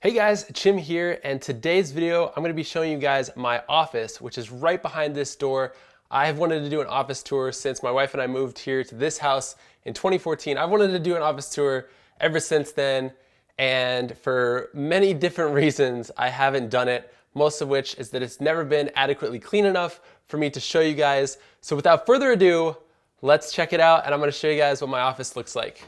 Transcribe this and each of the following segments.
Hey guys, Chim here, and today's video I'm going to be showing you guys my office, which is right behind this door. I've wanted to do an office tour since my wife and I moved here to this house in 2014. I've wanted to do an office tour ever since then, and for many different reasons I haven't done it, most of which is that it's never been adequately clean enough for me to show you guys. So without further ado, let's check it out, and I'm going to show you guys what my office looks like.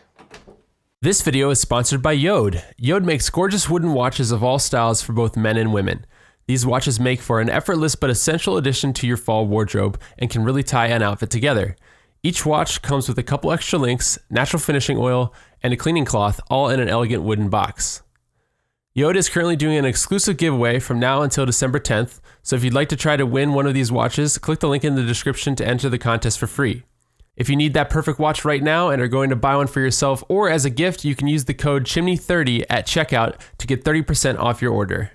This video is sponsored by Yode. Yode makes gorgeous wooden watches of all styles for both men and women. These watches make for an effortless but essential addition to your fall wardrobe and can really tie an outfit together. Each watch comes with a couple extra links, natural finishing oil, and a cleaning cloth, all in an elegant wooden box. Yode is currently doing an exclusive giveaway from now until December 10th, so if you'd like to try to win one of these watches, click the link in the description to enter the contest for free. If you need that perfect watch right now and are going to buy one for yourself or as a gift, you can use the code CHIMNEY30 at checkout to get 30% off your order.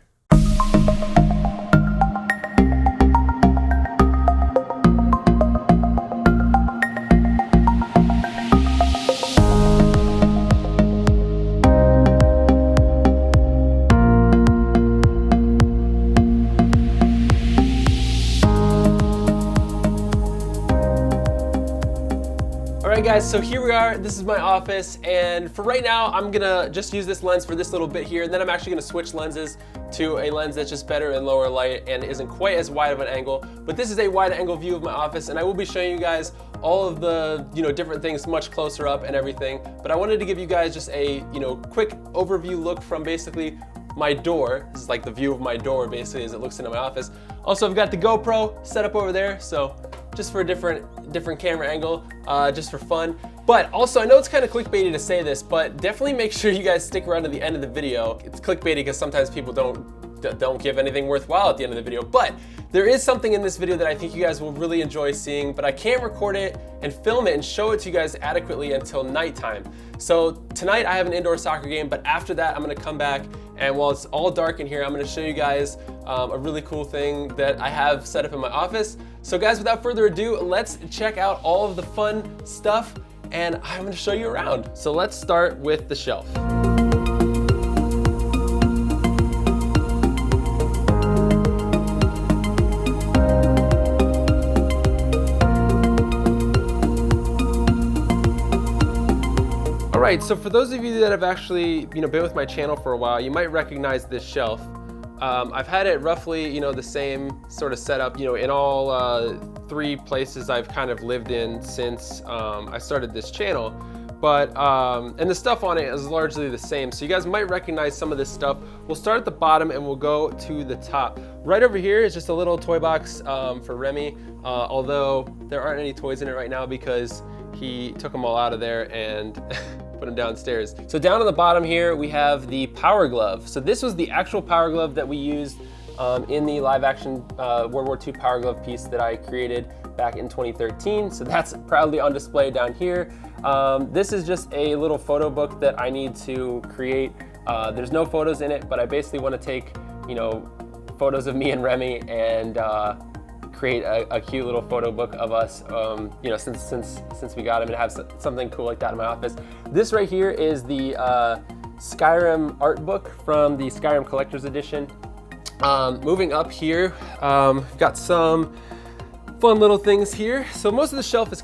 Alright guys, so here we are. This is my office, and for right now I'm gonna just use this lens for this little bit here, and then I'm actually gonna switch lenses to a lens that's just better in lower light and isn't quite as wide of an angle. But this is a wide angle view of my office, and I will be showing you guys all of the different things much closer up and everything. But I wanted to give you guys just a quick overview look from basically my door. This is like the view of my door basically as it looks into my office. Also, I've got the GoPro set up over there, so just for a different camera angle, just for fun. But also, I know it's kind of clickbaity to say this, but definitely make sure you guys stick around to the end of the video. It's clickbaity because sometimes people don't give anything worthwhile at the end of the video, but there is something in this video that I think you guys will really enjoy seeing, but I can't record it and film it and show it to you guys adequately until nighttime. So tonight I have an indoor soccer game, but after that I'm gonna come back, and while it's all dark in here, I'm gonna show you guys a really cool thing that I have set up in my office. So guys, without further ado, let's check out all of the fun stuff, and I'm gonna show you around. So let's start with the shelf. All right, so for those of you that have actually been with my channel for a while, you might recognize this shelf. I've had it roughly the same sort of setup in all three places I've kind of lived in since I started this channel. But and the stuff on it is largely the same, so you guys might recognize some of this stuff. We'll start at the bottom and we'll go to the top. Right over here is just a little toy box for Remy, although there aren't any toys in it right now because he took them all out of there and put them downstairs. So down on the bottom here, we have the Power Glove. So this was the actual Power Glove that we used in the live action World War II Power Glove piece that I created back in 2013. So that's proudly on display down here. This is just a little photo book that I need to create. There's no photos in it, but I basically want to take, photos of me and Remy and create a cute little photo book of us, since we got him, and have something cool like that in my office. This right here is the Skyrim art book from the Skyrim Collector's Edition. Moving up here, we've got some fun little things here. So most of the shelf is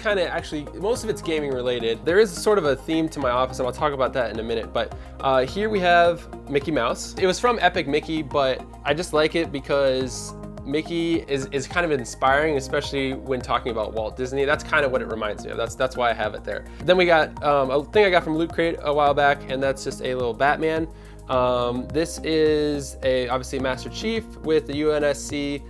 most of it's gaming related. There is sort of a theme to my office, and I'll talk about that in a minute. But here we have Mickey Mouse. It was from Epic Mickey, but I just like it because Mickey is kind of inspiring, especially when talking about Walt Disney. That's kind of what it reminds me of. That's why I have it there. Then we got a thing I got from Loot Crate a while back, and that's just a little Batman. This is obviously Master Chief with the UNSC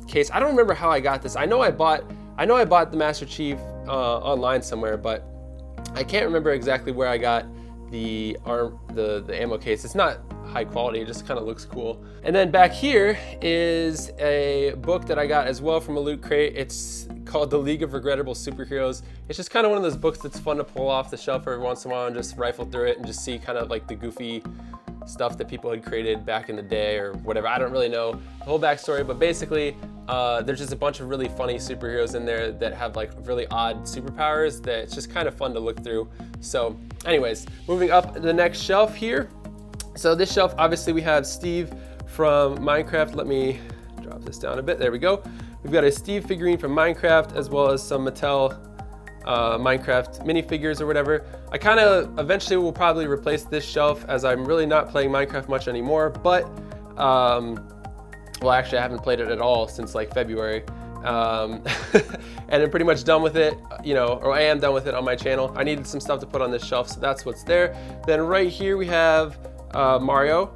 case. I don't remember how I got this. I know I bought the Master Chief online somewhere, but I can't remember exactly where I got the ammo case. It's not high quality, it just kind of looks cool. And then back here is a book that I got as well from a Loot Crate. It's called The League of Regrettable Superheroes. It's just kind of one of those books that's fun to pull off the shelf every once in a while and just rifle through it and just see kind of like the goofy stuff that people had created back in the day or whatever. I don't really know the whole backstory, but basically there's just a bunch of really funny superheroes in there that have like really odd superpowers that it's just kind of fun to look through. So anyways, moving up the next shelf here, So this shelf, obviously we have Steve from Minecraft. Let me drop this down a bit, there we go. We've got a Steve figurine from Minecraft, as well as some Mattel Minecraft minifigures or whatever. I kind of eventually will probably replace this shelf, as I'm really not playing Minecraft much anymore, but well, actually I haven't played it at all since like February. And I'm pretty much done with it, you know, or I am done with it on my channel. I needed some stuff to put on this shelf, so that's what's there. Then right here we have Mario,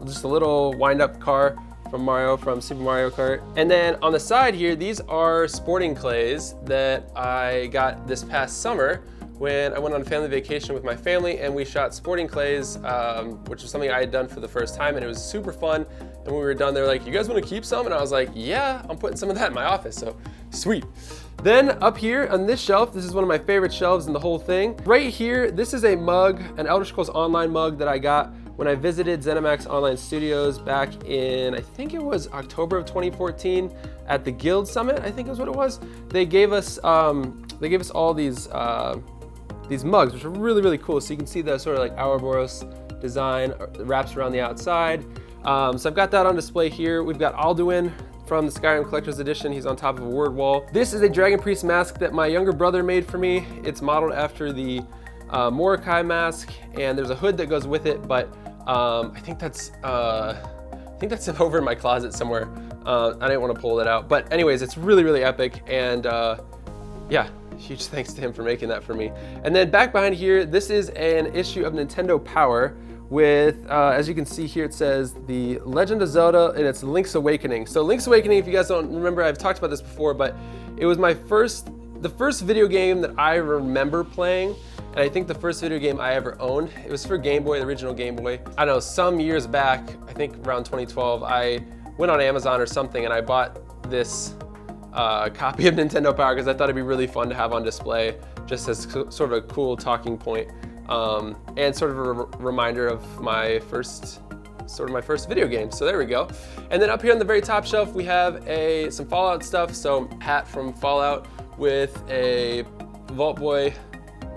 just a little wind-up car from Mario from Super Mario Kart. And then on the side here, these are sporting clays that I got this past summer when I went on a family vacation with my family, and we shot sporting clays, which is something I had done for the first time, and it was super fun. And when we were done, they were like, you guys wanna keep some? And I was like, yeah, I'm putting some of that in my office, so sweet. Then up here on this shelf, this is one of my favorite shelves in the whole thing. Right here, this is a mug, an Elder Scrolls Online mug that I got when I visited ZeniMax Online Studios back in, I think it was October of 2014 at the Guild Summit, I think is what it was. They gave us all these mugs, which are really, really cool. So you can see the sort of like Ouroboros design wraps around the outside. So I've got that on display here. We've got Alduin from the Skyrim Collector's Edition. He's on top of a word wall. This is a Dragon Priest mask that my younger brother made for me. It's modeled after the Mordecai mask, and there's a hood that goes with it, but I think that's over in my closet somewhere. I didn't want to pull it out, but anyways, it's really, really epic, and yeah, huge thanks to him for making that for me. And then back behind here, this is an issue of Nintendo Power with, as you can see here, it says The Legend of Zelda, and it's Link's Awakening. So Link's Awakening, if you guys don't remember, I've talked about this before, but it was the first video game that I remember playing. And I think the first video game I ever owned, it was for Game Boy, the original Game Boy. I don't know, some years back, I think around 2012, I went on Amazon or something and I bought this copy of Nintendo Power because I thought it'd be really fun to have on display, just as sort of a cool talking point, and sort of a reminder of my first video game. So there we go. And then up here on the very top shelf, we have some Fallout stuff. So hat from Fallout with a Vault Boy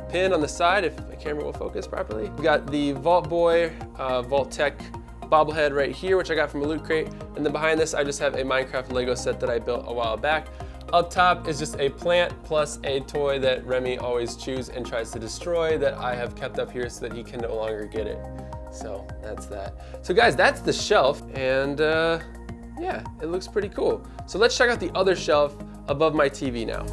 pin on the side, if the camera will focus properly. We got the Vault Boy, Vault Tech bobblehead right here, which I got from a loot crate. And then behind this, I just have a Minecraft Lego set that I built a while back. Up top is just a plant plus a toy that Remy always chews and tries to destroy that I have kept up here so that he can no longer get it. So that's that. So guys, that's the shelf, and yeah, it looks pretty cool. So let's check out the other shelf above my TV now.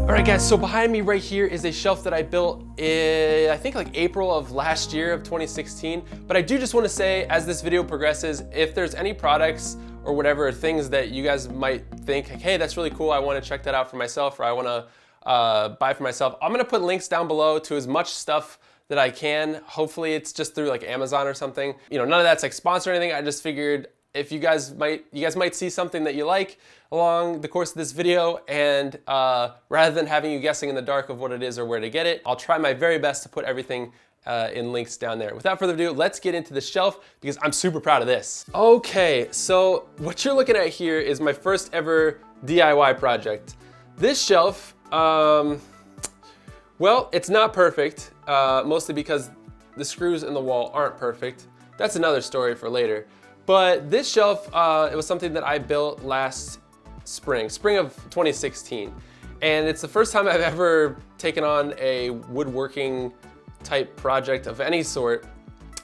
All right guys, so behind me right here is a shelf that I built in, I think like April of last year of 2016. But I do just want to say, as this video progresses, if there's any products or whatever, things that you guys might think, hey, that's really cool, I want to check that out for myself, or I want to buy for myself, I'm going to put links down below to as much stuff that I can. Hopefully it's just through like Amazon or something. You know, none of that's like sponsored or anything. I just figured if you guys might see something that you like along the course of this video, and rather than having you guessing in the dark of what it is or where to get it, I'll try my very best to put everything in links down there. Without further ado, let's get into the shelf because I'm super proud of this. Okay, so what you're looking at here is my first ever DIY project. This shelf, well, it's not perfect, mostly because the screws in the wall aren't perfect. That's another story for later. But this shelf, it was something that I built last spring of 2016. And it's the first time I've ever taken on a woodworking type project of any sort.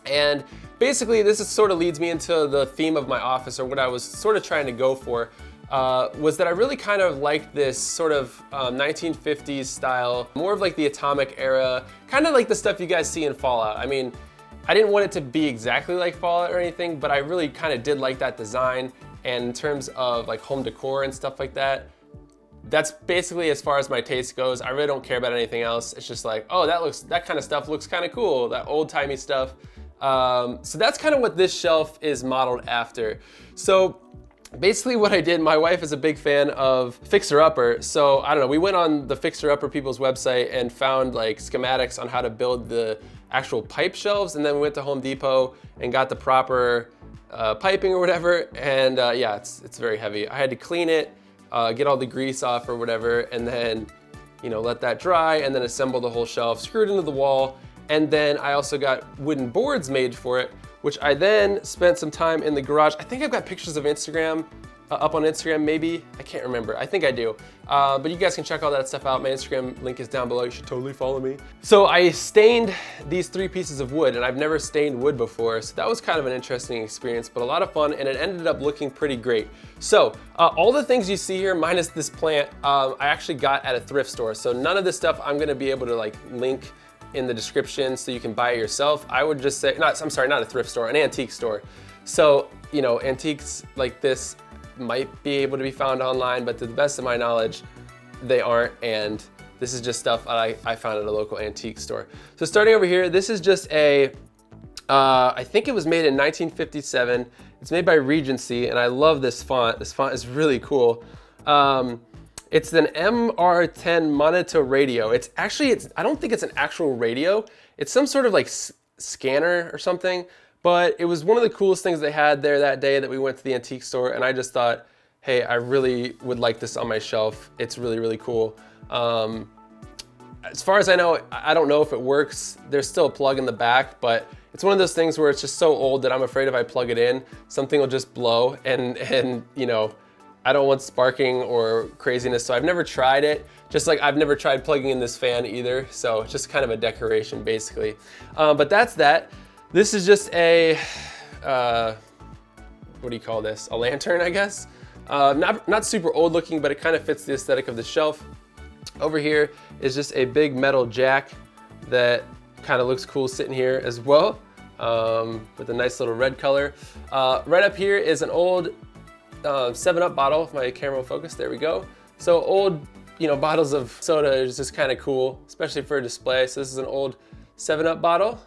And basically this sort of leads me into the theme of my office, or what I was sort of trying to go for, was that I really kind of liked this sort of 1950s style, more of like the atomic era, kind of like the stuff you guys see in Fallout. I mean, I didn't want it to be exactly like Fallout or anything, but I really kind of did like that design. And in terms of like home decor and stuff like that, that's basically as far as my taste goes. I really don't care about anything else. It's just like, oh, that kind of stuff looks kind of cool, that old-timey stuff. So that's kind of what this shelf is modeled after. So basically what I did, my wife is a big fan of Fixer Upper. So I don't know, we went on the Fixer Upper people's website and found like schematics on how to build the actual pipe shelves. And then we went to Home Depot and got the proper piping or whatever, and yeah, it's very heavy. I had to clean it, get all the grease off or whatever, and then, you know, let that dry, and then assemble the whole shelf, screw it into the wall, and then I also got wooden boards made for it, which I then spent some time in the garage. I think I've got pictures of Instagram, up on Instagram maybe, I can't remember, I think I do. But you guys can check all that stuff out. My Instagram link is down below, you should totally follow me. So I stained these 3 pieces of wood, and I've never stained wood before, so that was kind of an interesting experience, but a lot of fun, and it ended up looking pretty great. So all the things you see here, minus this plant, I actually got at a thrift store, so none of this stuff I'm gonna be able to like link in the description so you can buy it yourself. I would just say, I'm sorry, not a thrift store, an antique store. So, you know, antiques like this might be able to be found online, but to the best of my knowledge, they aren't, and this is just stuff I found at a local antique store. So starting over here, this is just a, I think it was made in 1957. It's made by Regency, and I love this font. This font is really cool. It's an MR10 Monato radio. I don't think it's an actual radio. It's some sort of like scanner or something, but it was one of the coolest things they had there that day that we went to the antique store, and I just thought, hey, I really would like this on my shelf. It's really, really cool. As far as I know, I don't know if it works. There's still a plug in the back, but it's one of those things where it's just so old that I'm afraid if I plug it in, something will just blow, and you know, I don't want sparking or craziness, so I've never tried it. Just like I've never tried plugging in this fan either, so it's just kind of a decoration basically. But that's that. This is just a, what do you call this? A lantern, I guess? Not super old looking, but it kind of fits the aesthetic of the shelf. Over here is just a big metal jack that kind of looks cool sitting here as well, with a nice little red color. Right up here is an old 7-Up bottle, if my camera will focus, there we go. So old, you know, bottles of soda is just kind of cool, especially for a display. So this is an old 7-Up bottle.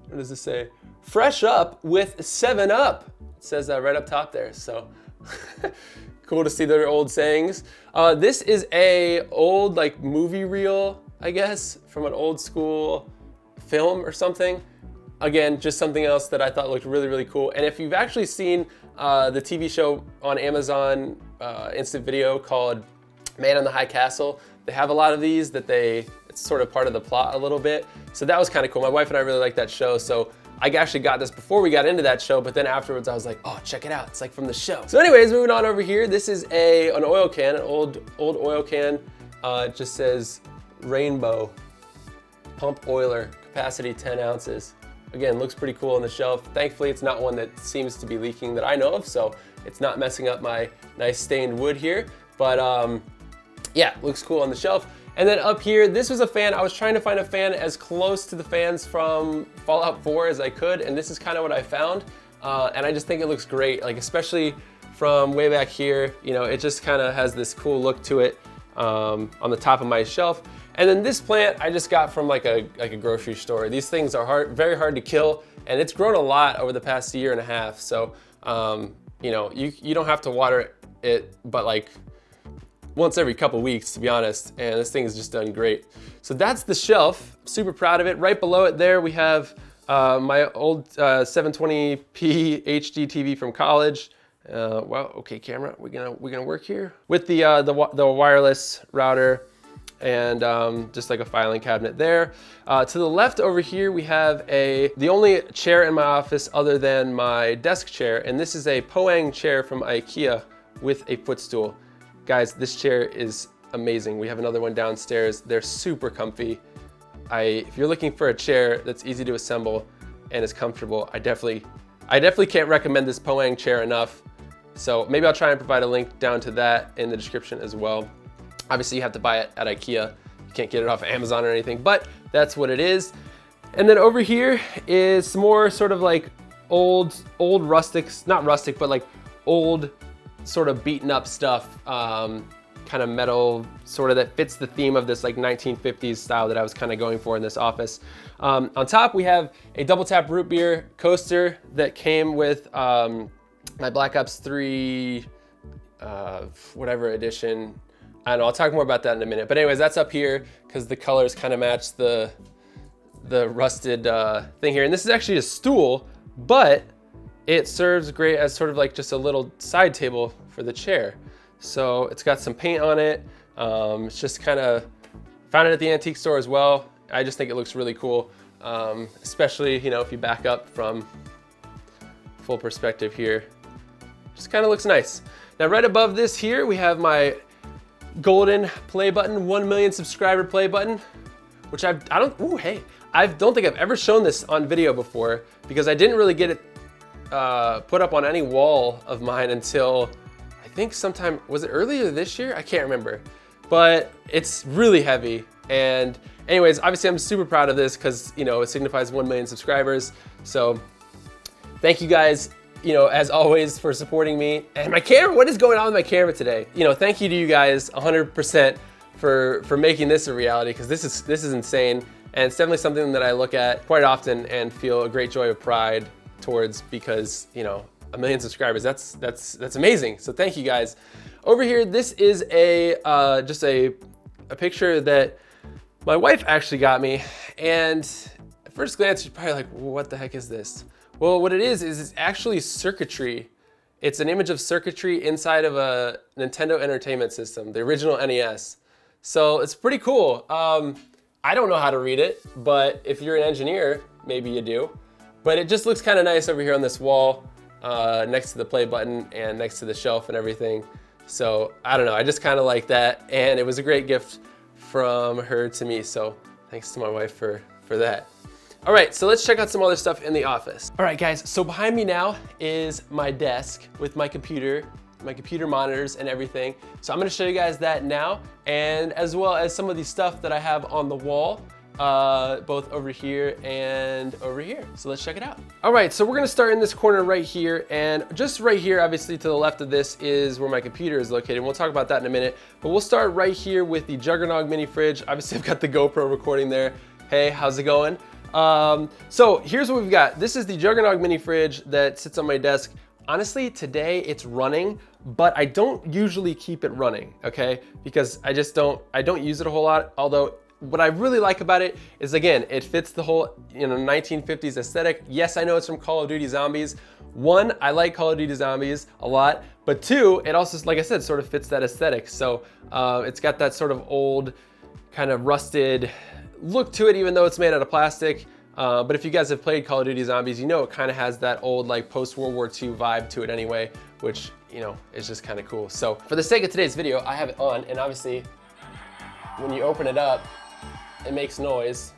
What does this say? Fresh up with 7-Up. It says that right up top there, so cool to see their old sayings. This is a old like movie reel, I guess, from an old school film or something. Again, just something else that I thought looked really, really cool. And if you've actually seen the TV show on Amazon Instant Video called Man on the High Castle, they have a lot of these that it's sort of part of the plot a little bit. So that was kind of cool. My wife and I really like that show. So I actually got this before we got into that show, but then afterwards I was like, oh, check it out. It's like from the show. So anyways, moving on over here. This is an oil can, an old oil can. It just says Rainbow Pump Oiler, capacity 10 ounces. Again, looks pretty cool on the shelf. Thankfully, it's not one that seems to be leaking that I know of, so it's not messing up my nice stained wood here. But yeah, looks cool on the shelf. And then up here, this was a fan. I was trying to find a fan as close to the fans from Fallout 4 as I could, and this is kind of what I found. And I just think it looks great, like especially from way back here. You know, it just kind of has this cool look to it on the top of my shelf. And then this plant I just got from like a grocery store. These things are very hard to kill, and it's grown a lot over the past year and a half. So, you know, you don't have to water it, but like once every couple weeks, to be honest, and this thing has just done great. So that's the shelf, super proud of it. Right below it there, we have my old 720p HD TV from college. Well, okay, camera, we're gonna work here with the wireless router and just like a filing cabinet there. To the left over here, we have the only chair in my office other than my desk chair, and this is a Poang chair from IKEA with a footstool. Guys, this chair is amazing. We have another one downstairs. They're super comfy. If you're looking for a chair that's easy to assemble and is comfortable, I definitely can't recommend this Poang chair enough. So maybe I'll try and provide a link down to that in the description as well. Obviously you have to buy it at IKEA. You can't get it off of Amazon or anything, but that's what it is. And then over here is some more sort of like old rustics, not rustic, but like old sort of beaten up stuff, kind of metal, sort of that fits the theme of this like 1950s style that I was kind of going for in this office. On top, we have a double tap root beer coaster that came with my Black Ops 3, whatever edition. I don't know, I'll talk more about that in a minute. But anyways, that's up here because the colors kind of match the rusted thing here. And this is actually a stool, but it serves great as sort of like just a little side table for the chair. So it's got some paint on it. It's just kind of, found it at the antique store as well. I just think it looks really cool, especially, you know, if you back up from full perspective here. Just kind of looks nice. Now right above this here, we have my golden play button, 1 million subscriber play button, which I don't think I've ever shown this on video before, because I didn't really get it put up on any wall of mine until I think sometime, was it earlier this year? I can't remember, but it's really heavy. And anyways, obviously I'm super proud of this because, you know, it signifies 1 million subscribers. So thank you guys, you know, as always, for supporting me. And my camera, what is going on with my camera today? You know, thank you to you guys 100% for making this a reality, because this is insane. And it's definitely something that I look at quite often and feel a great joy of pride towards, because, you know, 1 million subscribers, that's amazing. So thank you guys. Over here, this is just a picture that my wife actually got me. And at first glance, you're probably like, well, what the heck is this? Well, what it is it's actually circuitry. It's an image of circuitry inside of a Nintendo Entertainment System, the original NES. So it's pretty cool. I don't know how to read it, but if you're an engineer, maybe you do. But it just looks kind of nice over here on this wall, next to the play button and next to the shelf and everything. So I don't know, I just kind of like that. And it was a great gift from her to me. So thanks to my wife for that. All right, so let's check out some other stuff in the office. All right, guys, so behind me now is my desk with my computer monitors and everything. So I'm gonna show you guys that now, and as well as some of the stuff that I have on the wall, both over here and over here. So let's check it out. All right, so we're gonna start in this corner right here, and just right here, obviously to the left of this is where my computer is located. We'll talk about that in a minute, but we'll start right here with the Juggernog mini fridge. Obviously I've got the GoPro recording there. Hey, how's it going? So here's what we've got. This is the Juggernog mini fridge that sits on my desk. Honestly, today it's running, but I don't usually keep it running, okay? Because I don't use it a whole lot. Although what I really like about it is, again, it fits the whole, you know, 1950s aesthetic. Yes, I know it's from Call of Duty Zombies. One, I like Call of Duty Zombies a lot, but two, it also, like I said, sort of fits that aesthetic. So it's got that sort of old, kind of rusted look to it, even though it's made out of plastic. But if you guys have played Call of Duty Zombies, you know it kind of has that old, like, post-World War II vibe to it anyway, which, you know, is just kind of cool. So for the sake of today's video, I have it on, and obviously when you open it up, it makes noise.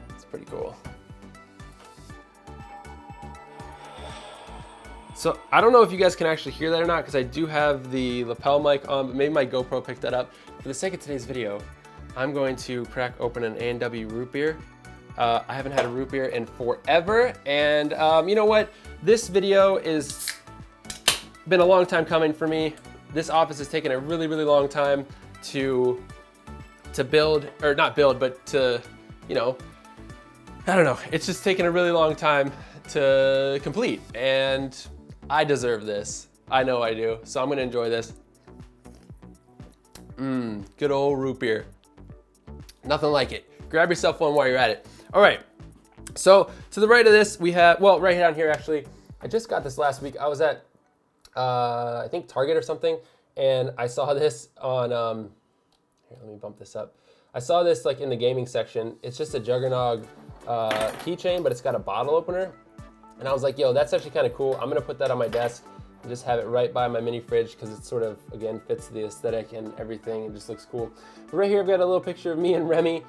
It's pretty cool. So I don't know if you guys can actually hear that or not, because I do have the lapel mic on, but maybe my GoPro picked that up. For the sake of today's video, I'm going to crack open an A&W root beer. I haven't had a root beer in forever, and you know what? This video is been a long time coming for me. This office has taken a really, really long time to build, or not build, but to, you know, I don't know. It's just taken a really long time to complete, and I deserve this. I know I do, so I'm gonna enjoy this. Good old root beer. Nothing like it. Grab yourself one while you're at it. All right, so to the right of this, we have, well, right down here actually, I just got this last week. I was at, I think Target or something, and I saw this on, here, let me bump this up. I saw this like in the gaming section. It's just a Juggernog keychain, but it's got a bottle opener. And I was like, yo, that's actually kind of cool. I'm gonna put that on my desk and just have it right by my mini fridge, because it sort of, again, fits the aesthetic and everything. It just looks cool. But right here, I've got a little picture of me and Remy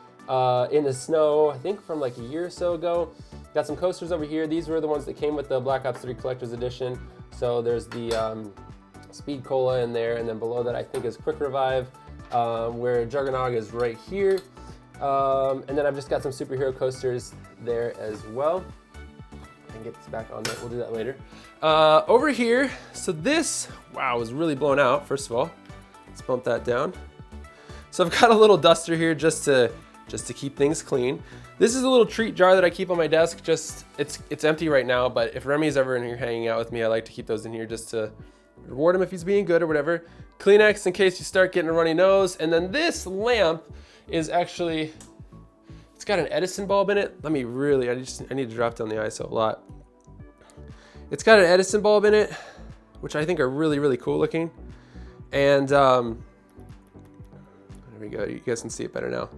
in the snow, I think from like a year or so ago. Got some coasters over here. These were the ones that came with the Black Ops 3 Collector's Edition. So there's the Speed Cola in there, and then below that I think is Quick Revive, where Juggernog is right here. And then I've just got some superhero coasters there as well. And get this back on there, we'll do that later. Over here, so this, wow, was really blown out, first of all. Let's bump that down. So I've got a little duster here just to keep things clean. This is a little treat jar that I keep on my desk. It's empty right now, but if Remy's ever in here hanging out with me, I like to keep those in here just to reward him if he's being good or whatever. Kleenex in case you start getting a runny nose. And then this lamp is actually, It's got an Edison bulb in it. Let me really, I need to drop down the ISO a lot. It's got an Edison bulb in it, which I think are really, really cool looking. And there we go, you guys can see it better now.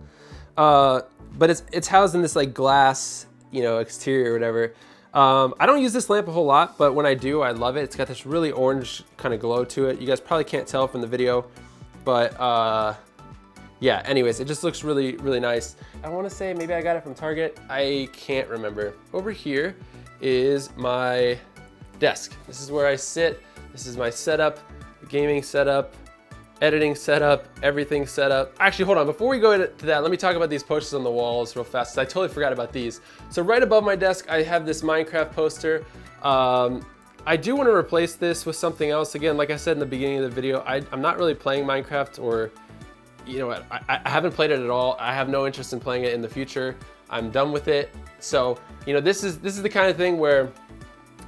But it's housed in this like glass, you know, exterior or whatever. I don't use this lamp a whole lot, but when I do, I love it. It's got this really orange kind of glow to it. You guys probably can't tell from the video, but yeah, anyways, it just looks really, really nice. I wanna say maybe I got it from Target. I can't remember. Over here is my desk. This is where I sit. This is my setup, gaming setup, editing setup, everything set up. Actually, hold on, before we go into that, let me talk about these posters on the walls real fast, 'cause I totally forgot about these. So right above my desk, I have this Minecraft poster. I do want to replace this with something else. Again, like I said in the beginning of the video, I'm not really playing Minecraft, or, you know, I haven't played it at all. I have no interest in playing it in the future. I'm done with it. So, you know, this is the kind of thing where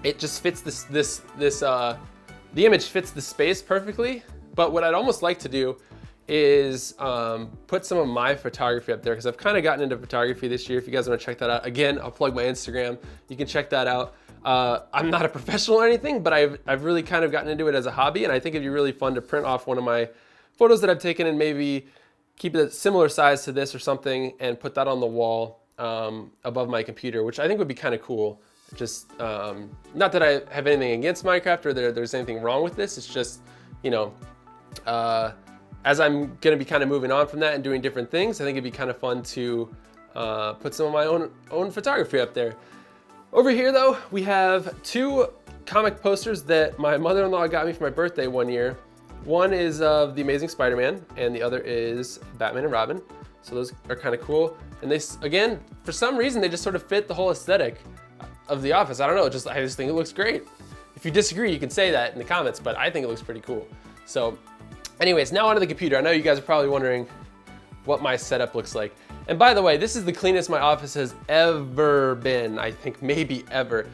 it just fits the image fits the space perfectly. But what I'd almost like to do is put some of my photography up there, because I've kind of gotten into photography this year. If you guys want to check that out, again, I'll plug my Instagram. You can check that out. I'm not a professional or anything, but I've really kind of gotten into it as a hobby, and I think it'd be really fun to print off one of my photos that I've taken and maybe keep it a similar size to this or something and put that on the wall above my computer, which I think would be kind of cool. Just, not that I have anything against Minecraft or there's anything wrong with this. It's just, you know, as I'm gonna be kind of moving on from that and doing different things, I think it'd be kind of fun to put some of my own photography up there. Over here though, we have two comic posters that my mother-in-law got me for my birthday one year. One is of The Amazing Spider-Man and the other is Batman and Robin. So those are kind of cool. And they, again, for some reason, they just sort of fit the whole aesthetic of The Office. I don't know, I just think it looks great. If you disagree, you can say that in the comments, but I think it looks pretty cool. So anyways, now onto the computer. I know you guys are probably wondering what my setup looks like. And by the way, this is the cleanest my office has ever been. I think maybe ever.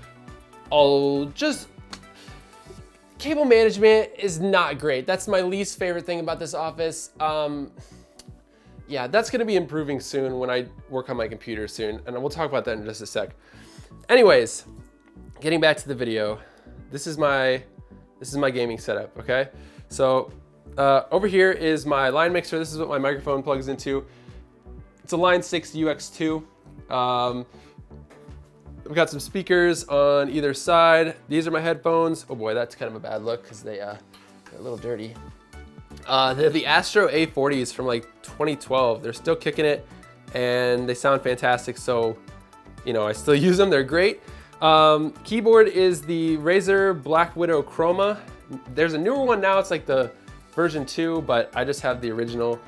Cable management is not great. That's my least favorite thing about this office. Yeah, that's gonna be improving soon when I work on my computer soon, and we'll talk about that in just a sec. Anyways, getting back to the video, this is my gaming setup, okay? So over here is my line mixer. This is what my microphone plugs into. It's a Line 6 UX2. We've got some speakers on either side. These are my headphones. Oh boy, that's kind of a bad look because they're a little dirty. They're the Astro A40s from like 2012. They're still kicking it and they sound fantastic. So, you know, I still use them. They're great. Keyboard is the Razer Black Widow Chroma. There's a newer one now. It's like the version 2, but I just have the original.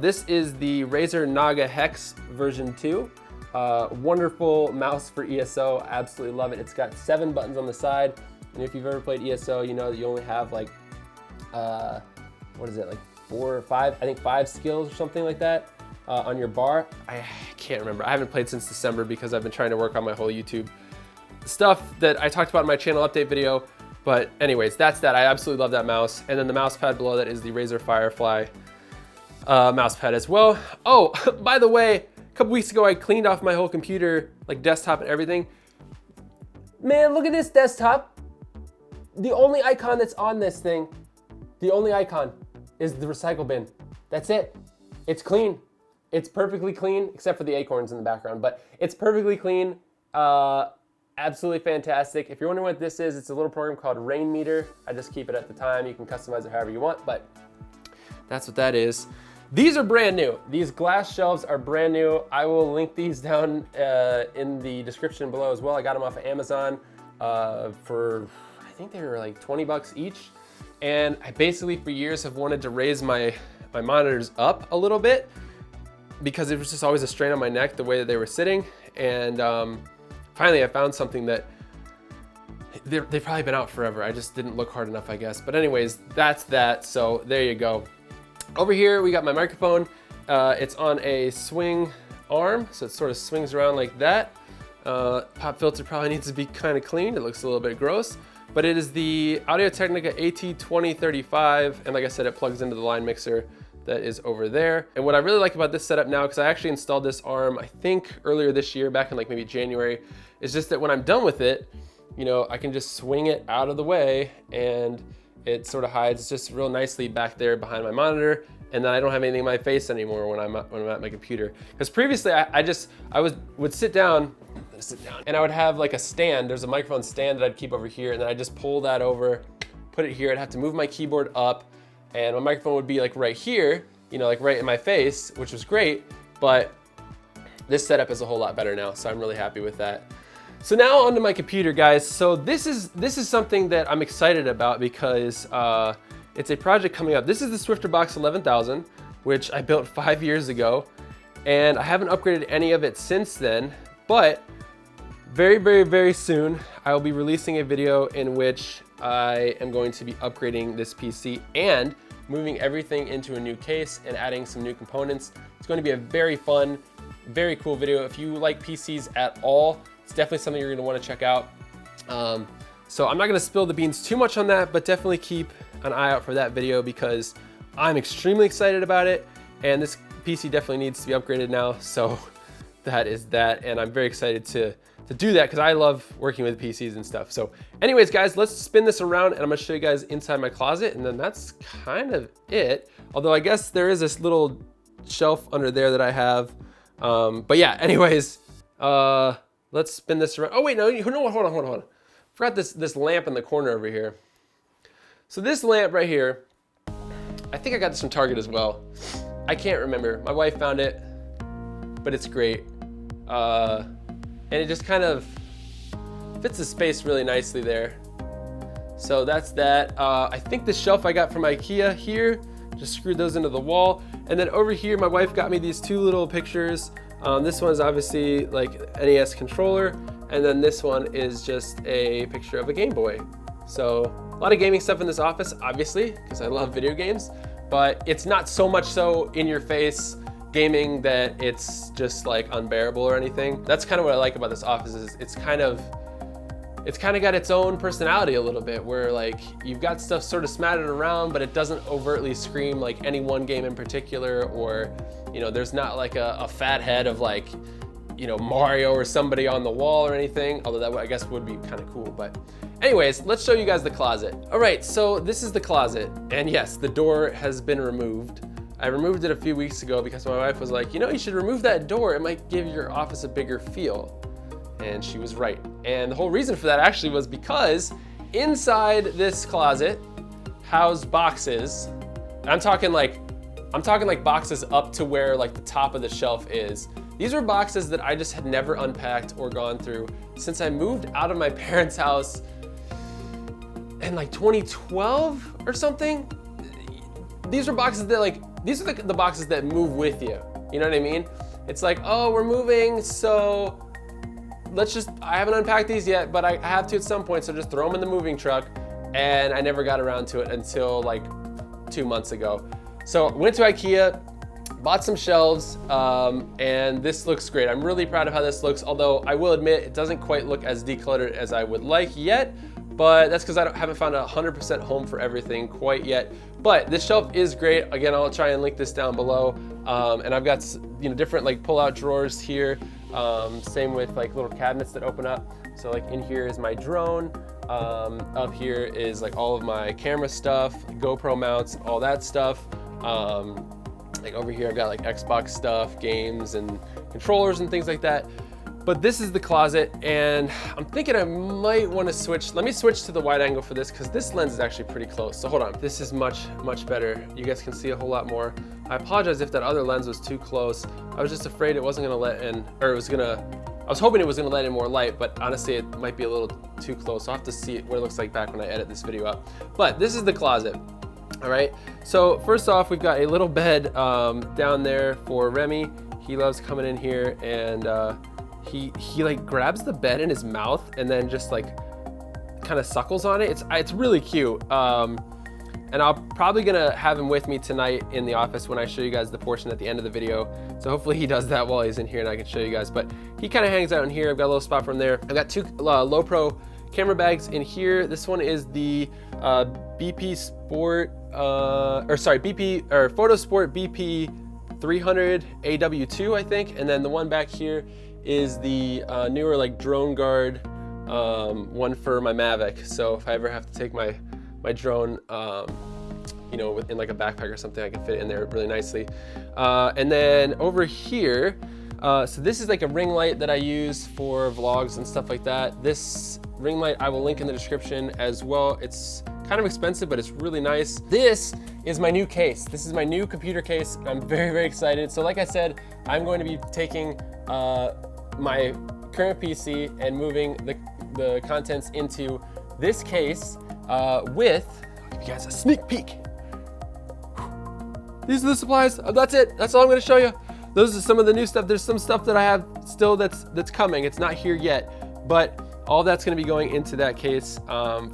This is the Razer Naga Hex version 2. Wonderful mouse for ESO, absolutely love it. It's got 7 buttons on the side, and if you've ever played ESO, you know that you only have like, what is it, like 4 or 5, I think 5 skills or something like that on your bar. I can't remember, I haven't played since December because I've been trying to work on my whole YouTube stuff that I talked about in my channel update video. But anyways, that's that. I absolutely love that mouse. And then the mouse pad below that is the Razer Firefly mouse pad as well. Oh, by the way, a couple weeks ago I cleaned off my whole computer, like desktop and everything. Man, look at this desktop. The only icon that's on this thing, the only icon is the recycle bin. That's it. It's clean. It's perfectly clean, except for the acorns in the background, but it's perfectly clean. Absolutely fantastic. If you're wondering what this is, it's a little program called Rain Meter. I just keep it at the time. You can customize it however you want, but that's what that is. These are brand new. These glass shelves are brand new. I will link these down in the description below as well. I got them off of Amazon for, I think they were like 20 bucks each. And I basically for years have wanted to raise my monitors up a little bit because it was just always a strain on my neck the way that they were sitting. And finally I found something that they've probably been out forever. I just didn't look hard enough, I guess. But anyways, that's that. So there you go. Over here, we got my microphone. It's on a swing arm, so it sort of swings around like that. Pop filter probably needs to be kind of cleaned. It looks a little bit gross, but it is the Audio-Technica AT2035, and like I said, it plugs into the line mixer that is over there. And what I really like about this setup now, because I actually installed this arm, I think earlier this year, back in like maybe January, is just that when I'm done with it, you know, I can just swing it out of the way and it sort of hides just real nicely back there behind my monitor. And then I don't have anything in my face anymore when I'm at my computer. Because previously I would sit down and I would have like a stand. There's a microphone stand that I'd keep over here, and then I'd just pull that over, put it here. I'd have to move my keyboard up, and my microphone would be like right here, you know, like right in my face, which was great. But this setup is a whole lot better now, so I'm really happy with that. So now onto my computer, guys. So this is something that I'm excited about because it's a project coming up. This is the SwifterBox 11,000, which I built 5 years ago, and I haven't upgraded any of it since then. But very, very, very soon, I will be releasing a video in which I am going to be upgrading this PC and moving everything into a new case and adding some new components. It's going to be a very fun, very cool video. If you like PCs at all, it's definitely something you're going to want to check out. So I'm not going to spill the beans too much on that, but definitely keep an eye out for that video because I'm extremely excited about it, and this PC definitely needs to be upgraded now. So that is that, and I'm very excited to do that because I love working with PCs and stuff. So anyways, guys, let's spin this around and I'm gonna show you guys inside my closet, and then that's kind of it. Although I guess there is this little shelf under there that I have. But yeah, anyways, let's spin this around. Oh wait, no, hold on. Forgot this lamp in the corner over here. So this lamp right here, I think I got this from Target as well. I can't remember. My wife found it, but it's great. And it just kind of fits the space really nicely there. So that's that. I think the shelf I got from IKEA here, just screwed those into the wall. And then over here, my wife got me these two little pictures. This one's obviously like NES controller, and then this one is just a picture of a Game Boy. So a lot of gaming stuff in this office, obviously, because I love video games, but it's not so much so in your face gaming that it's just like unbearable or anything. That's kind of what I like about this office, is it's kind of got its own personality a little bit, where like you've got stuff sort of smattered around, but it doesn't overtly scream like any one game in particular, or you know, there's not like a fat head of like, you know, Mario or somebody on the wall or anything, although that I guess would be kind of cool. But anyways, let's show you guys the closet. All right, so this is the closet, and yes, the door has been removed. I removed it a few weeks ago because my wife was like, you know, you should remove that door. It might give your office a bigger feel. And she was right. And the whole reason for that actually was because inside this closet housed boxes. I'm talking like boxes up to where like the top of the shelf is. These were boxes that I just had never unpacked or gone through since I moved out of my parents' house in like 2012 or something. These are boxes that like, these are the boxes that move with you. You know what I mean? It's like, oh, we're moving, so I haven't unpacked these yet, but I have to at some point, so just throw them in the moving truck. And I never got around to it until like 2 months ago. So went to IKEA, bought some shelves, and this looks great. I'm really proud of how this looks, although I will admit it doesn't quite look as decluttered as I would like yet, but that's because I haven't found a 100% home for everything quite yet. But this shelf is great. Again, I'll try and link this down below. And I've got, you know, different like pull-out drawers here. Same with like little cabinets that open up. So like in here is my drone. Up here is like all of my camera stuff, GoPro mounts, all that stuff. Like over here, I've got like Xbox stuff, games and controllers and things like that. But this is the closet, and I'm thinking I might want to switch. Let me switch to the wide angle for this because this lens is actually pretty close. So hold on, this is much, much better. You guys can see a whole lot more. I apologize if that other lens was too close. I was just afraid it wasn't gonna let in, or I was hoping it was gonna let in more light, but honestly, it might be a little too close. I'll have to see what it looks like back when I edit this video up. But this is the closet, all right? So first off, we've got a little bed down there for Remy. He loves coming in here, and he like grabs the bed in his mouth and then just like kind of suckles on it. It's really cute. And I'm probably gonna have him with me tonight in the office when I show you guys the portion at the end of the video. So hopefully he does that while he's in here and I can show you guys. But he kind of hangs out in here. I've got a little spot from there. I've got two low pro camera bags in here. This one is the BP Sport, Photo Sport BP 300 AW2, I think. And then the one back here is the newer like Drone Guard one for my Mavic. So if I ever have to take my drone, you know, in like a backpack or something, I can fit it in there really nicely. And then over here, so this is like a ring light that I use for vlogs and stuff like that. This ring light I will link in the description as well. It's kind of expensive, but it's really nice. This is my new case. This is my new computer case. I'm very, very excited. So like I said, I'm going to be taking my current PC and moving the contents into this case with, I'll give you guys a sneak peek. These are the supplies. That's it. That's all I'm going to show you. Those are some of the new stuff. There's some stuff that I have still that's coming. It's not here yet, but all that's going to be going into that case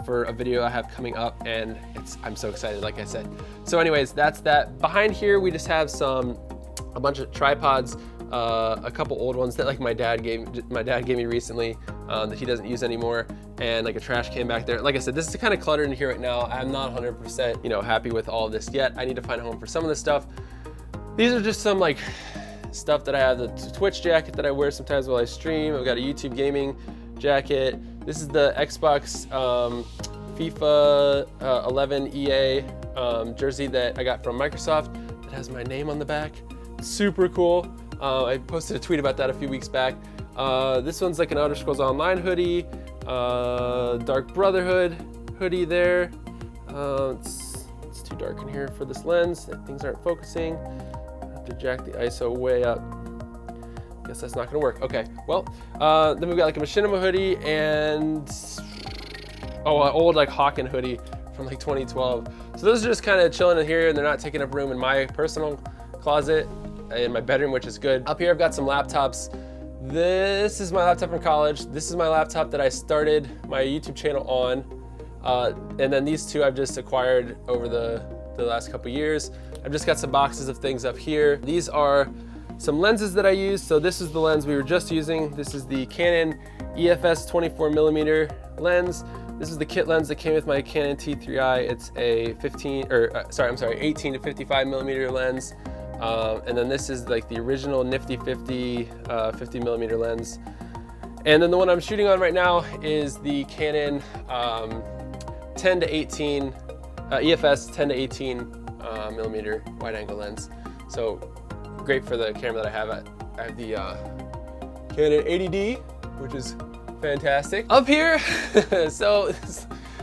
for a video I have coming up, and I'm so excited, like I said. So anyways, that's that. Behind here, we just have a bunch of tripods, a couple old ones that like my dad gave me recently that he doesn't use anymore, and like a trash can back there. Like I said, this is kind of cluttered in here right now. I'm not 100%, you know, happy with all of this yet. I need to find a home for some of this stuff. These are just some like stuff that I have. The Twitch jacket that I wear sometimes while I stream. I've got a YouTube gaming jacket. This is the Xbox FIFA 11 EA jersey that I got from Microsoft that has my name on the back. Super cool. I posted a tweet about that a few weeks back. This one's like an Elder Scrolls Online hoodie, Dark Brotherhood hoodie there. It's too dark in here for this lens. Things aren't focusing. I have to jack the ISO way up. Guess that's not gonna work. Okay, well, then we've got like a machinima hoodie and, an old like Hawken hoodie from like 2012. So those are just kind of chilling in here, and they're not taking up room in my personal closet in my bedroom, which is good. Up here, I've got some laptops. This is my laptop from college. This is my laptop that I started my YouTube channel on. And then these two I've just acquired over the last couple years. I've just got some boxes of things up here. These are some lenses that I use. So this is the lens we were just using. This is the Canon EFS 24mm lens. This is the kit lens that came with my Canon T3i. It's a 18 to 55mm lens. And then this is like the original nifty 50mm lens. And then the one I'm shooting on right now is the Canon 10 to 18, EFS 10 to 18 millimeter wide angle lens. So great for the camera that I have. I have the Canon 80D, which is fantastic. Up here, so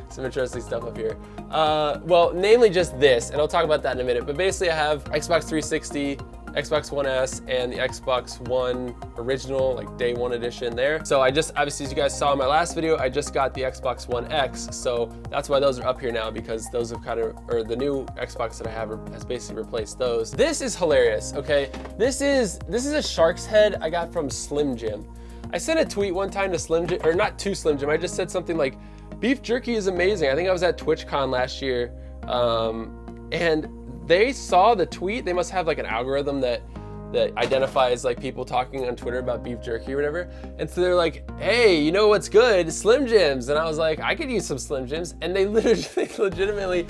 some interesting stuff up here. Well, namely just this, and I'll talk about that in a minute, but basically I have Xbox 360, Xbox One S, and the Xbox One original, like day one edition there. So I just, obviously as you guys saw in my last video, I just got the Xbox One X, so that's why those are up here now, because those have kind of, or the new Xbox that I have has basically replaced those. This is hilarious, okay? This is a shark's head I got from Slim Jim. I sent a tweet one time to Slim Jim, or not to Slim Jim, I just said something like, beef jerky is amazing. I think I was at TwitchCon last year, and they saw the tweet. They must have like an algorithm that identifies like people talking on Twitter about beef jerky or whatever. And so they're like, hey, you know what's good? Slim Jims. And I was like, I could use some Slim Jims. And they legitimately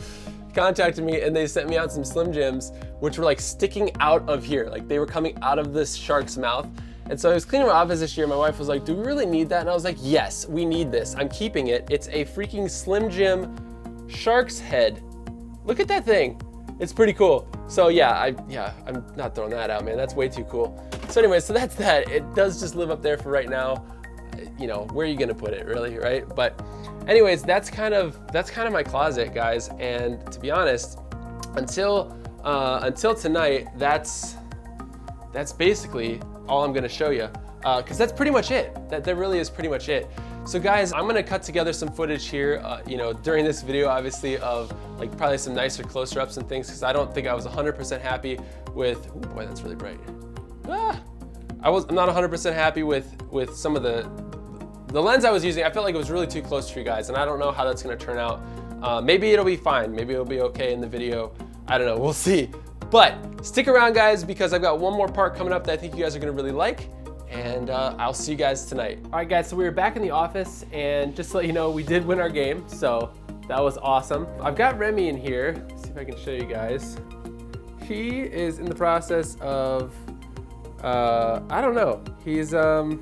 contacted me, and they sent me out some Slim Jims, which were like sticking out of here. Like they were coming out of this shark's mouth. And so I was cleaning my office this year. My wife was like, do we really need that? And I was like, yes, we need this. I'm keeping it. It's a freaking Slim Jim shark's head. Look at that thing. It's pretty cool. So yeah, I'm not throwing that out, man. That's way too cool. So anyway, so that's that. It does just live up there for right now. You know, where are you gonna put it, really, right? But anyways, that's kind of my closet, guys. And to be honest, until tonight, that's basically all I'm gonna show you, because that's pretty much it. That really is pretty much it. So guys, I'm gonna cut together some footage here, you know, during this video, obviously, of like probably some nicer closer ups and things, because I don't think I was 100% happy with, oh boy, that's really bright. I'm not 100% happy with some of the lens I was using. I felt like it was really too close to you guys, and I don't know how that's gonna turn out. Maybe it'll be fine. Maybe it'll be okay in the video. I don't know, we'll see. But stick around, guys, because I've got one more part coming up that I think you guys are gonna really like, and I'll see you guys tonight. All right, guys, so we were back in the office, and just to let you know, we did win our game, so that was awesome. I've got Remy in here. Let's see if I can show you guys. He is in the process of, I don't know. He's trying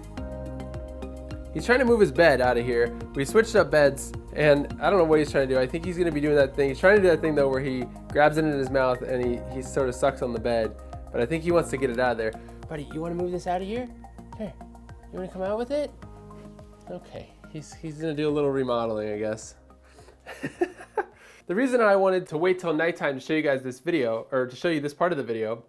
to move his bed out of here. We switched up beds, and I don't know what he's trying to do. I think he's gonna be doing that thing. He's trying to do that thing though where he grabs it in his mouth and he sort of sucks on the bed. But I think he wants to get it out of there. Buddy, you wanna move this out of here? Here, you wanna come out with it? Okay, he's gonna do a little remodeling, I guess. The reason I wanted to wait till nighttime to show you guys this video, or to show you this part of the video,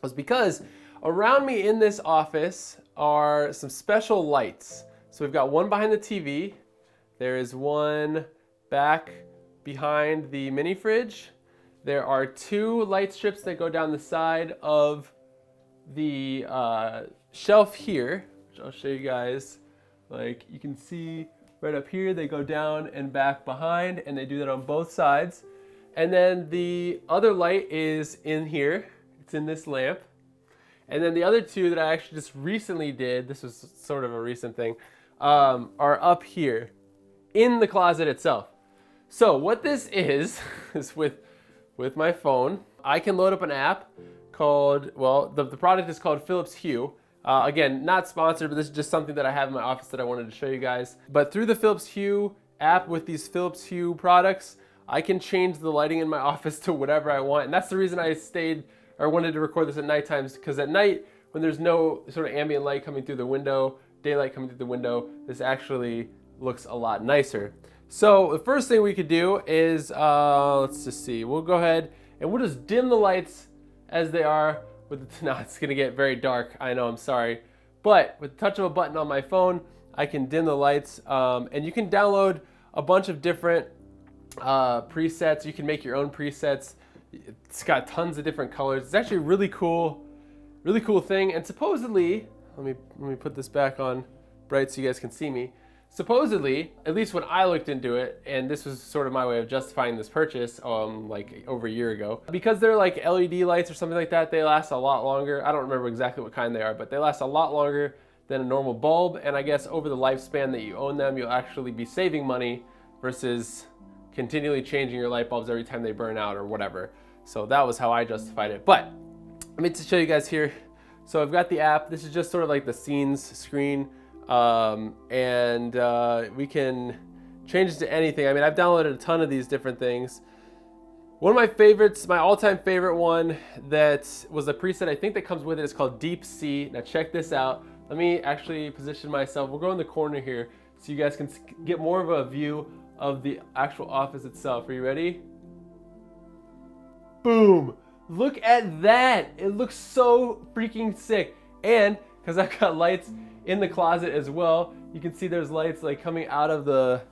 was because around me in this office are some special lights. So we've got one behind the TV. There is one back behind the mini fridge. There are two light strips that go down the side of the shelf here, which I'll show you guys. Like you can see right up here, they go down and back behind, and they do that on both sides. And then the other light is in here. It's in this lamp. And then the other two that I actually just recently did, this was sort of a recent thing, are up here in the closet itself. So what this is with my phone, I can load up an app called, well, the product is called Philips Hue. Again, not sponsored, but this is just something that I have in my office that I wanted to show you guys. But through the Philips Hue app with these Philips Hue products, I can change the lighting in my office to whatever I want. And that's the reason I wanted to record this at night times, because at night, when there's no sort of ambient light coming through the window, daylight coming through the window, this actually looks a lot nicer. So the first thing we could do is, let's just see, we'll go ahead and we'll just dim the lights as they are. Now it's gonna get very dark, I know, I'm sorry. But with the touch of a button on my phone, I can dim the lights, and you can download a bunch of different presets. You can make your own presets. It's got tons of different colors. It's actually a really cool thing. And supposedly, let me put this back on bright so you guys can see me. Supposedly, at least when I looked into it, and this was sort of my way of justifying this purchase like over a year ago, because they're like LED lights or something like that, they last a lot longer. I don't remember exactly what kind they are, but they last a lot longer than a normal bulb. And I guess over the lifespan that you own them, you'll actually be saving money versus continually changing your light bulbs every time they burn out or whatever. So that was how I justified it. But let me just show you guys here. So I've got the app. This is just sort of like the scenes screen. And we can change it to anything. I mean, I've downloaded a ton of these different things. One of my favorites, my all-time favorite one that was a preset I think that comes with it is called Deep Sea. Now check this out. Let me actually position myself. We'll go in the corner here so you guys can get more of a view of the actual office itself. Are you ready? Boom! Look at that! It looks so freaking sick. And because I've got lights in the closet as well, you can see there's lights like coming out of the,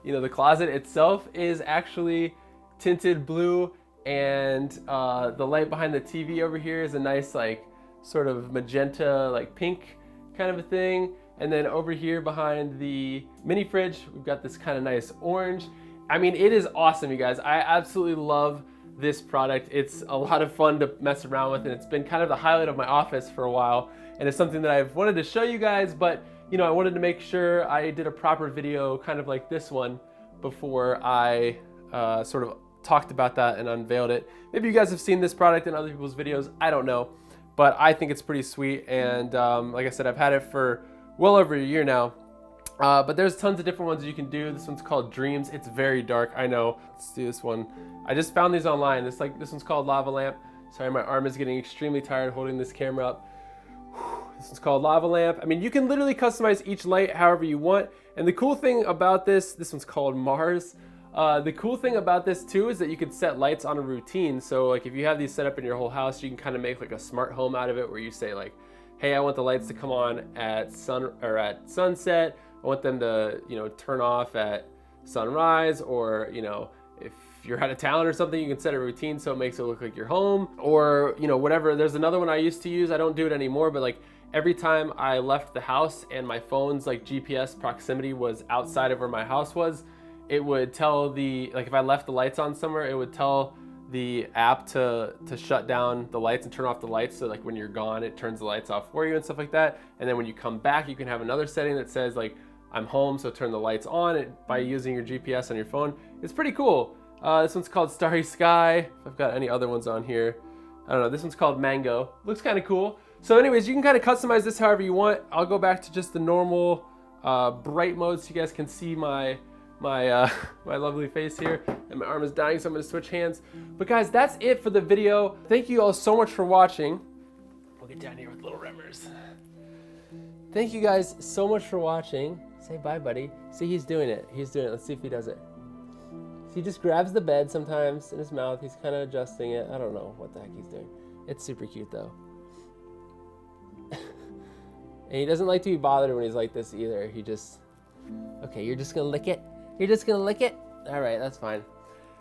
the closet itself is actually tinted blue, and the light behind the TV over here is a nice like sort of magenta, like pink kind of a thing. And then over here behind the mini fridge, we've got this kind of nice orange. I mean, it is awesome, you guys. I absolutely love this product. It's a lot of fun to mess around with, and it's been kind of the highlight of my office for a while. And it's something that I've wanted to show you guys, but I wanted to make sure I did a proper video kind of like this one before I sort of talked about that and unveiled it. Maybe you guys have seen this product in other people's videos, I don't know. But I think it's pretty sweet, and like I said, I've had it for well over a year now. But there's tons of different ones you can do. This one's called Dreams. It's very dark, I know. Let's do this one. I just found these online. This one's called Lava Lamp. Sorry, my arm is getting extremely tired holding this camera up. This one's called Lava Lamp. I mean, you can literally customize each light however you want. And the cool thing about this one's called Mars. The cool thing about this too is that you can set lights on a routine. So like if you have these set up in your whole house, you can kind of make like a smart home out of it, where you say like, hey, I want the lights to come on at sunset. I want them to, turn off at sunrise, or, if you're out of town or something, you can set a routine so it makes it look like you're home, or, whatever. There's another one I used to use. I don't do it anymore, but like every time I left the house and my phone's like GPS proximity was outside of where my house was, it would tell if I left the lights on somewhere, it would tell the app to shut down the lights and turn off the lights, so like when you're gone it turns the lights off for you and stuff like that. And then when you come back you can have another setting that says like I'm home, so turn the lights on by using your GPS on your phone. It's pretty cool. This one's called Starry Sky. If I've got any other ones on here, I don't know. This one's called Mango. Looks kind of cool. So anyways, you can kind of customize this however you want. I'll go back to just the normal bright mode so you guys can see my my lovely face here, and my arm is dying, so I'm gonna switch hands. But guys, that's it for the video. Thank you all so much for watching. We'll get down here with little Remmers. Thank you guys so much for watching. Say bye, buddy. See, he's doing it. He's doing it. Let's see if he does it. He just grabs the bed sometimes in his mouth. He's kind of adjusting it. I don't know what the heck he's doing. It's super cute though. And he doesn't like to be bothered when he's like this either. He just, okay, you're just gonna lick it? You're just gonna lick it? All right, that's fine.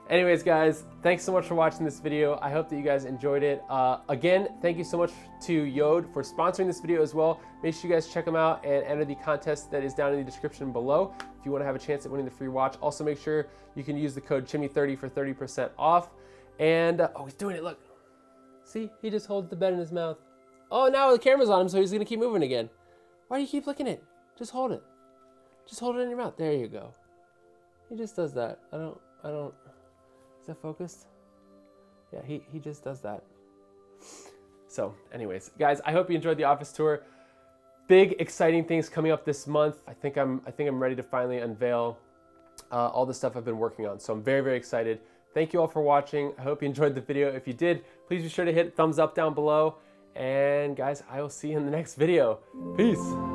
Anyways, guys, thanks so much for watching this video. I hope that you guys enjoyed it. Again, thank you so much to Yode for sponsoring this video as well. Make sure you guys check them out and enter the contest that is down in the description below if you want to have a chance at winning the free watch. Also, make sure you can use the code Chimney30 for 30% off. And, oh, he's doing it, look. See, he just holds the bed in his mouth. Oh, now the camera's on him, so he's gonna keep moving again. Why do you keep licking it? Just hold it. Just hold it in your mouth. There you go. He just does that. I don't, is that focused? Yeah, he just does that. So anyways, guys, I hope you enjoyed the office tour. Big, exciting things coming up this month. I think I'm ready to finally unveil all the stuff I've been working on. So I'm very, very excited. Thank you all for watching. I hope you enjoyed the video. If you did, please be sure to hit thumbs up down below. And guys, I will see you in the next video. Peace.